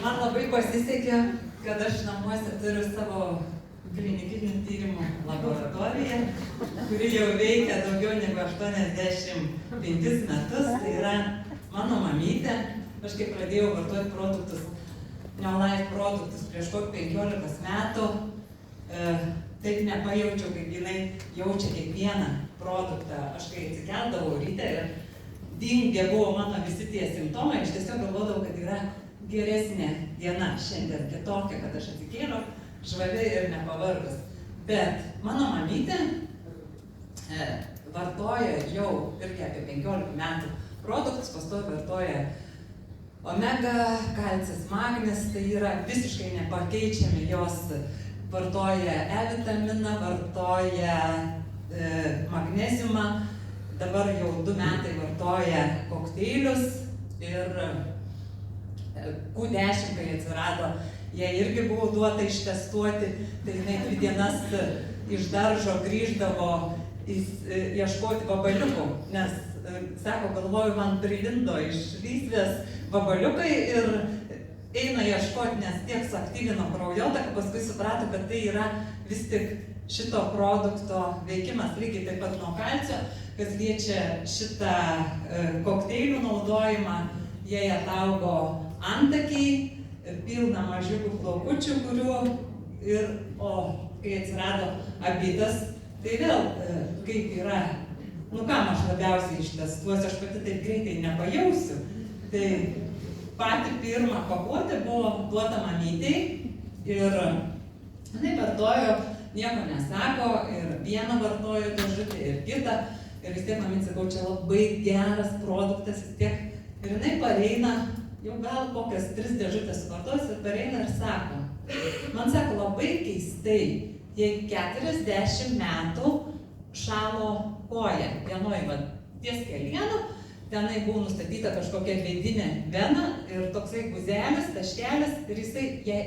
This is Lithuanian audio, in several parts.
Man labai pasisekė, kad aš namuose turiu savo klinikinių tyrimų laboratoriją, kuri jau veikia daugiau negu 85 metus. Tai yra mano mamytė. Aš kai pradėjau vartoti produktus, Neolife produktus prieš kokį 15 metų, taip nepajaučiau, kaip jinai jaučia kiekvieną produktą. Aš kai atsikeldavau ryte ir dingė buvo mano visi tie simptomai, aš tiesiog galvodavau, kad yra geresnė diena šiandien, kitokia, kad aš atsikėliau žvavi ir nepavargus. Bet mano mamytė vartoja jau irgi apie 15 metų produktus, pastoviai vartoja omega, kalcis, magnis, tai yra visiškai nepakeičiami, jos vartoja E-vitaminą, vartoja magneziumą, dabar jau 2 metai vartoja kokteilius ir Q10, kai atsirado, jie irgi buvo duota ištestuoti, tai jinai 2 dienas iš daržo grįždavo ieškoti vabaliukų, nes, sako, galvoju, man prilindo iš lysvės vabaliukai ir eina ieškoti, nes tiek suaktyvino kraujotaką, paskui suprato, kad tai yra vis tik šito produkto veikimas, lygiai taip pat nuo kalcio, kas liečia šitą kokteilių naudojimą, jie ataugo antakiai, pilna mažiukų plaukučių, o kai atsirado abidas, tai vėl kaip yra, kam aš labiausiai ištestuosiu, aš pati taip greitai nepajausiu. Tai pati pirmą pakuotė buvo duota mamytei ir jinai vartojo, nieko nesako, ir vieną vartojo dėžutę ir kitą. Ir vis tiek mamytė sakau, čia labai geras produktas vis tiek. Ir jinai pareina, jau gal kokias 3 dėžutės vartos ir pareina ir sako, man sako, labai keistai, jei 40 metų šalo koja, vienoj ties kelienu, tenai buvo nustatyta kažkokia vidinė vena ir toksai guzelis, taškelis ir jisai jai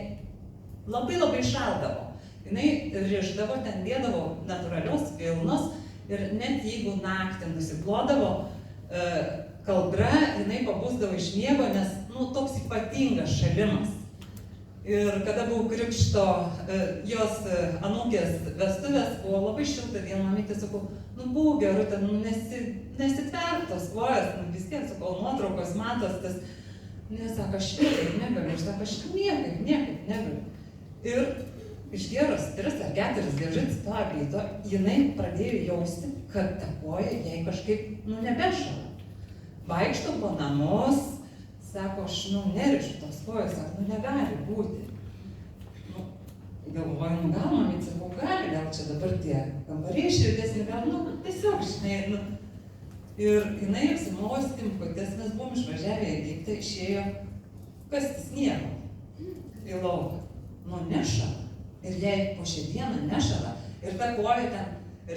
labai šaldavo. Jinai rišdavo, ten dėdavo natūralios vilnos ir net jeigu naktį nusiplodavo kaldra, jinai pabusdavo iš miego, nes toks ypatingas šalimas. Ir kada buvo krikšto, jos anūkės vestuvės, buvo labai šilta diena, mamytė, sakau, buvo geru, ten nesitverk tos kojas, vis tiek, sakau, nuotraukos matos, tas, nesako, aš niekaip negaliu, aš niekaip negaliu. Ir išgėrus 3 ar 4 dėžutės to abydo, jinai pradėjo jausti, kad ta koja jai kažkaip, nebešala. Vaikšto po namus, sako, aš, nerišu tos kojos, sako, negali būti. Galvoju, gal mamytė, sakau, gali, gal čia dabar tie kambariai šiltesni, gal, tiesiog, žinai, Ir jinai apsimojo stimkutės, mes buvom išvažiavę į Egiptą, išėjo kasti sniego į lauką. Nešala. Ir jai po šią dieną nešala. Ir ta koja ten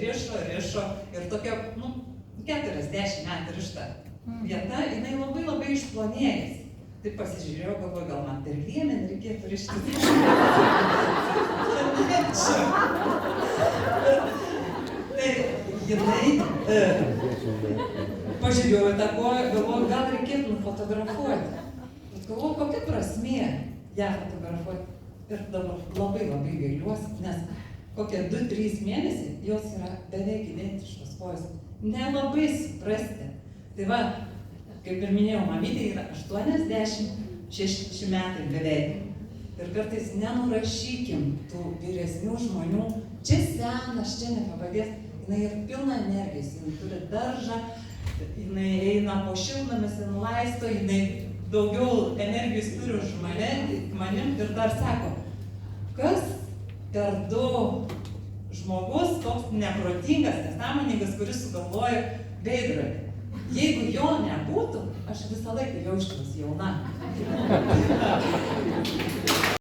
rišo ir tokia, 40 metų rišta vieta, jinai labai išplonėjus. Tai pasižiūrėjau, galvoju, gal man per liemenį reikėtų rišti. Tai jinai pažiūrėjau tą koją, galvoju, gal reikėtų nufotografuoti. Galvoju, kokia prasmė ją fotografuoti. Ir dabar labai gailiuosi, nes kokie 2-3 mėnesiai jos yra beveik identiškos kojos. Nelabai suprasti. Tai va, kaip ir minėjau, mamytė yra 86 metai beveik. Ir kartais nenurašykim tų vyresnių žmonių, čia senas, čia nepapadės. Jinai yra pilna energijos, jinai turi daržą, jinai eina po šiltnamis, jinai laisto, jinai daugiau energijos turi už manim ir dar sako, kas per daug žmogus toks neprotingas, nesąmoningas, kuris sugalvoja veidrodį. Jeigu jo nebūtų, aš visą laiką jausčiausi jauna.